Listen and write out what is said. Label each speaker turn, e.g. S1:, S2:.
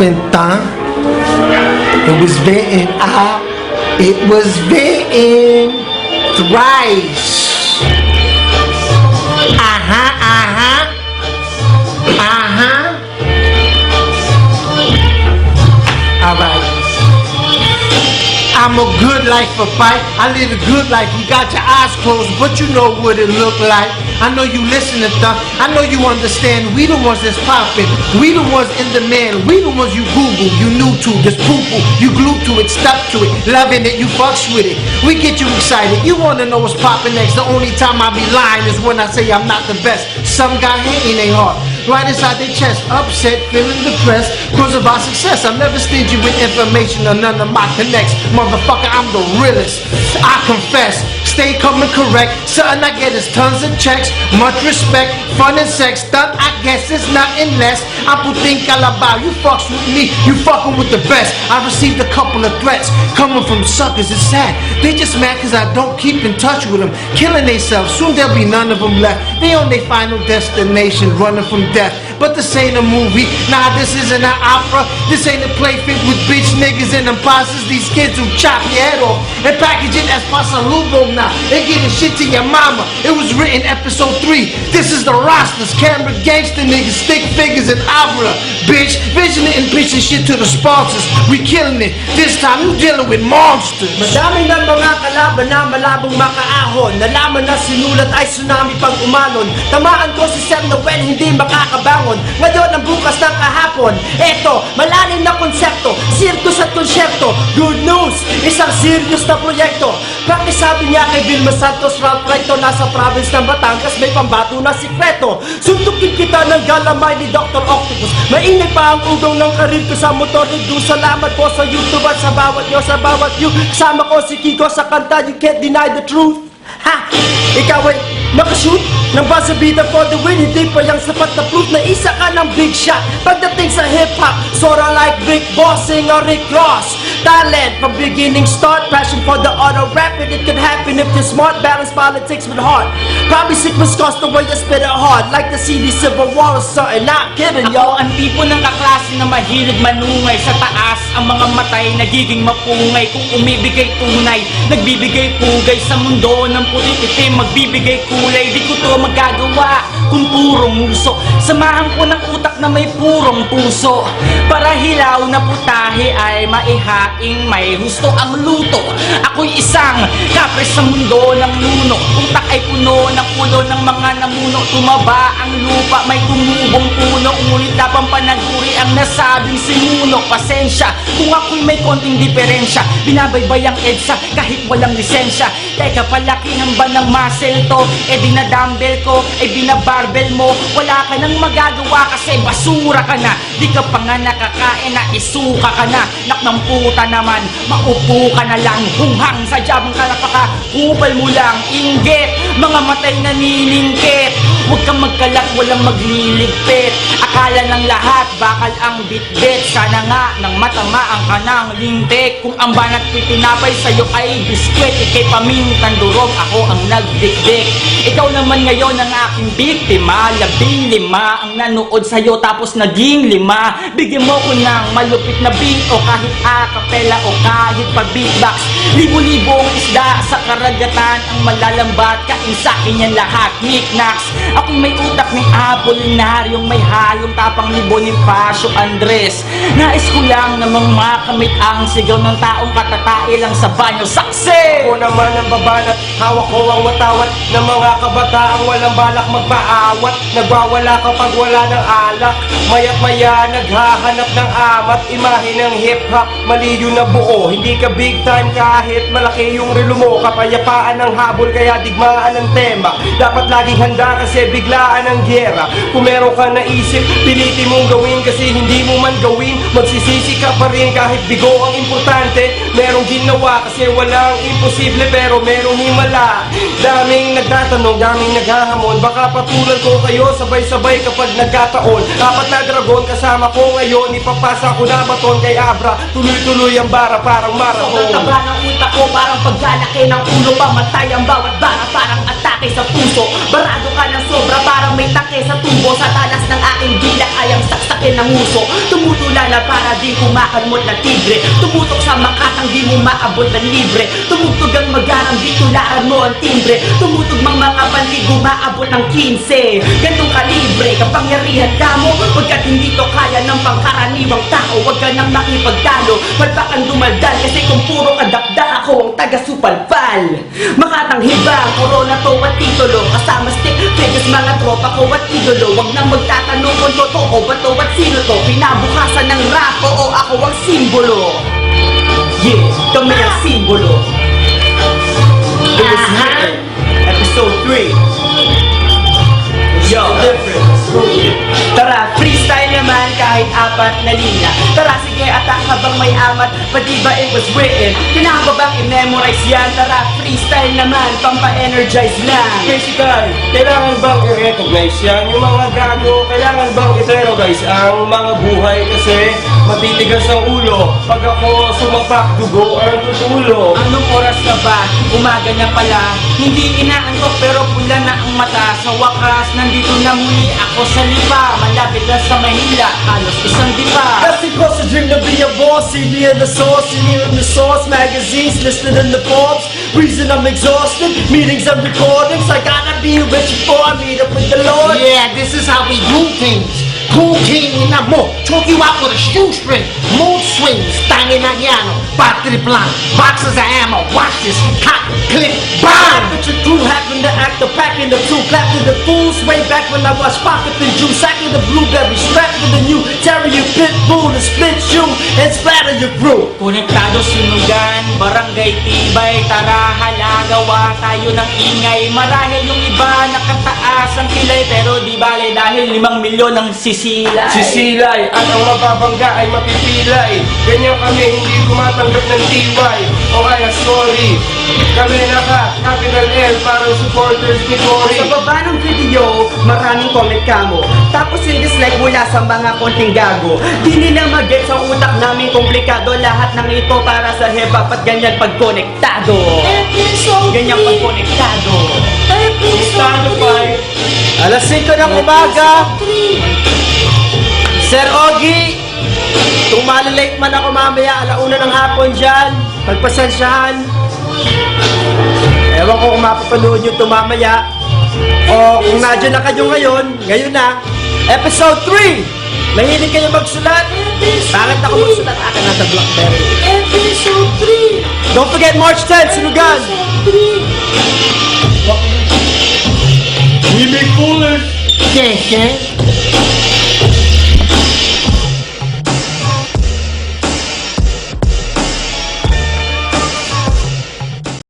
S1: carpenter. It was written out. It was written thrice. Alright. I'm a good life for fight. I live a good life. You got your eyes closed, but you know what it look like. I know you listen to stuff. I know you understand. We the ones that's popping. We the ones in demand. We the ones you Google. You new to this poo-poo. You glued to it, stuck to it, loving it. You fucks with it. We get you excited. You wanna know what's popping next. The only time I be lying is when I say I'm not the best. Some guy hating they heart. Right inside their chest, upset, feeling depressed, cause of our success. I'm never stingy with information or none of my connects. Motherfucker, I'm the realest, I confess. Stay coming correct, something I get is tons of checks. Much respect, fun and sex, stuff I guess is nothing less. I'm Putin Calabao, you fucks with me, you fucking with the best. I received a couple of threats, coming from suckers, it's sad. They just mad cause I don't keep in touch with them. Killing themselves, soon there'll be none of them left. They on their final destination, running from death. But this ain't a movie, nah, this isn't an opera. This ain't a play fit with bitch niggas and imposters. These kids who chop your head off and package it as pasalubo now. They getting shit to your mama. It was written episode 3. This is the rosters, camera gangster niggas, stick figures and opera. Bitch, visioning and pitching shit to the sponsors. We killing it, this time you dealing with monsters.
S2: Madami ng mga kalaban na malabong makaahon. Nalaman na sinulat ay tsunami pang umanon. Tamaan ko si Sir Noel, hindi makakabangon. Ngayon ang bukas ng kahapon. Eto, malalim na konsepto, circus at konsyerto. Good news, isang serious na proyekto. Bakit sabi niya kay Vilma Santos, Ralph Recto, nasa province ng Batangas, may pambato na sikreto. Suntukin kita ng galamay ni Dr. Octopus. Mainit pa ang ugong ng karir ko sa motor ni Du. Salamat po sa YouTube at sa bawat yo, sa bawat you. Kasama ko si Kiko sa kanta, you can't deny the truth. Ha! Ikaw ay nakashoot ng basabida for the win. Hindi pa yung sapat na proof na isa ka ng big shot. Pagdating sa hip-hop, sorta like Big Bossing or Rick Ross. Talent from beginning start, passion for the art of rapping. It could happen if you're smart, balance politics with heart. Probably sick was cost the way you spit it hard. Like the CD Civil War or something, not kidding yo.
S3: Ako ang tipo ng kaklase na mahilig manungay. Sa taas ang mga matay, nagiging mapungay. Kung umibigay tunay, nagbibigay pugay. Sa mundo ng puti itim, magbibigay kulay. Di ko to magagawa kung purong mulso. Samahan ko ng utak na may purong puso, para hilaw na putahe ay maihaing may gusto ang luto. Ako'y isang kapre sa mundo ng nuno. Utak ay puno ng ulo ng mga namuno. Tumaba ang lupa, may tumubong puno. Ngunit tapang panaguri ang nasabing sinuno. Pasensya kung ako'y may konting diferensya. Binabaybay ang EDSA kahit walang lisensya. Teka, palakihan ba ng muscle to? E dinadumbbell ko, e binabarbell mo. Wala ka nang magagawa kasi basura ka na. Di ka pa nga nakakain na isuka ka na. Nak ng puta naman, maupo ka na lang. Hunghang sa jabang kalapaka, kupal mo lang. Inggit, mga matay na nilingkit. Huwag kang magkalat, walang magliligpit. Akala ng lahat, bakal ang bitbit. Sana nga, nang matamaan ka ng lintik. Kung ang banat pitinapay sa'yo ay biskwit, ikay pamintang durog, ako ang nagdikdik. Ikaw naman ngayon ang aking biktima. 15 ang nanood sa'yo tapos naging 5. Bigyan mo ko ng malupit na beat o kahit acapella o kahit pa beatbox. Libo-libong isda sa karagatan ang malalambat. Kain sa'kin yan lahat, knick-knacks. Ako'y may utak ni Apolinaryong may halong tapang libo ni Pasio Andres. Nais ko lang namang makamit ang sigaw ng taong katatae lang sa banyo. Saksi!
S2: Ako naman ang babanat, hawak ko ang watawat ng mga kabataang walang balak magpaawat. Nagwawala kapag wala ng alak. Maya't maya naghahanap ng amat. Imahe ng hip-hop, mali yun na buo. Hindi ka big time kahit malaki yung relo mo. Kapayapaan ng habol kaya digmaan ng tema. Dapat laging handa kasi biglaan ang gyera. Kung meron ka naisip, pilitin mong gawin kasi hindi mo man gawin. Magsisisi ka pa rin kahit bigo ang importante. Merong ginawa kasi walang imposible pero merong himala. Daming nagtatanong, daming naghahamon. Baka patulan ko kayo sabay-sabay kapag nagkataon. Apat na dragon kasama ko ngayon. Ipapasa ko na baton kay Abra. Tuloy-tuloy ang bara parang marathon.
S3: Sobrang taba ng utak ko, parang paglalaki ng ulo, pamatay ang bawat bara, parang atake sa puso. Barado ka ng sobra, parang may take sa tubo. Sa talas ng aking dila, ayang saksakin ng uso. Tumutula na para di kumakalmot na tigre. Tumutok sa makatang di mo maabot ng libre. Tumutog ang magarang di tularan mo ang timbre. Tumutog mang mga panlig, umaabot ng 15. Gantong kalibre, kapangyarihan ka mo, pagkat hindi to kaya ng pangkaraniwang tao. Huwag ka nang makipagtalo, palpakan dumaldal, kasi kung puro kadakdak ako ang taga-supalpal. Makatang hibang, corona to at titulo, kasama stick figures, mga tropa ko at idolo. Huwag nang magtatanong kung totoo ba to at sino to. Pinabukasan ng rap, oo ako ang simbolo. Yeah, kami ang simbolo. It was written, episode 3. Yo, tara, freestyle naman kahit apat na linya. Tara, sige, attack habang may amat, pati ba it was written? Kailangan ba bang i-memorize yan? Tara, freestyle naman, pampa-energize lang.
S4: Physical, kailangan bang i-recognize yan? Yung mga gago, kailangan bang i-terrorize ang mga buhay kasi matitigas ang ulo. Pag ako sumapak, dugo ang tutulo.
S3: Anong oras na ba? Umaga na pala. Hindi inaantok pero pula na ang mata. Sa wakas, nandito na muli ako sa lipa. Malapit na sa Manila, halos isang dipa.
S2: That's because I dream to be a boss. See me in the source, see me in the source. Magazines listed in the Forbes. Reason I'm exhausted, meetings and recordings. I gotta be rich before I meet up with the Lord.
S1: Yeah, this is how we do things. Cool king na mo, choke you out with a shoestring. Mood swings, tangi na yano, battery plan, boxes of ammo. Watch this, cock, click,
S2: Bang!
S1: bang!
S2: But your crew happened to act the pack in the two. Clap to the fools way back when I was pocket and juice. Sack of the blueberry, strapped with the new terrier pit bull to split you and splatter your crew.
S3: Konektado sunugan, barangay tibay. Tara halagawa tayo ng ingay. Marahil yung iba nakataas ang kilay, pero di bale dahil 5 milyon ang sisilay.
S4: Sisilay at ang mababangga ay mapipilay. Ganyan kami, hindi tumatanggap ng TY o kaya sorry. Kami naka-capital L para supporters ni Cory.
S2: Sa baba ng video, maraming comment kamo. Tapos yung dislike mula sa mga konting gago.
S3: Di nila mag-get sa utak namin komplikado. Lahat ng ito para sa hip-hop at ganyan pagkonektado. Ganyan pagkonektado.
S4: Konektado pa eh.
S2: Alas 5 ng umaga, Sir Ogie, kung malilate man ako mamaya, alauna ng hapon dyan, pagpasensyahan. Ewan ko kung mapapanood nyo ito mamaya. O kung nadyan na kayo ngayon na. Episode 3! Mahilig kayo magsulat? Bakit ako magsulat? Akin nasa Blackberry.
S5: Episode 3.
S2: Don't forget March 10, Sunugan!
S4: We make foolers.
S1: Yeah, yeah.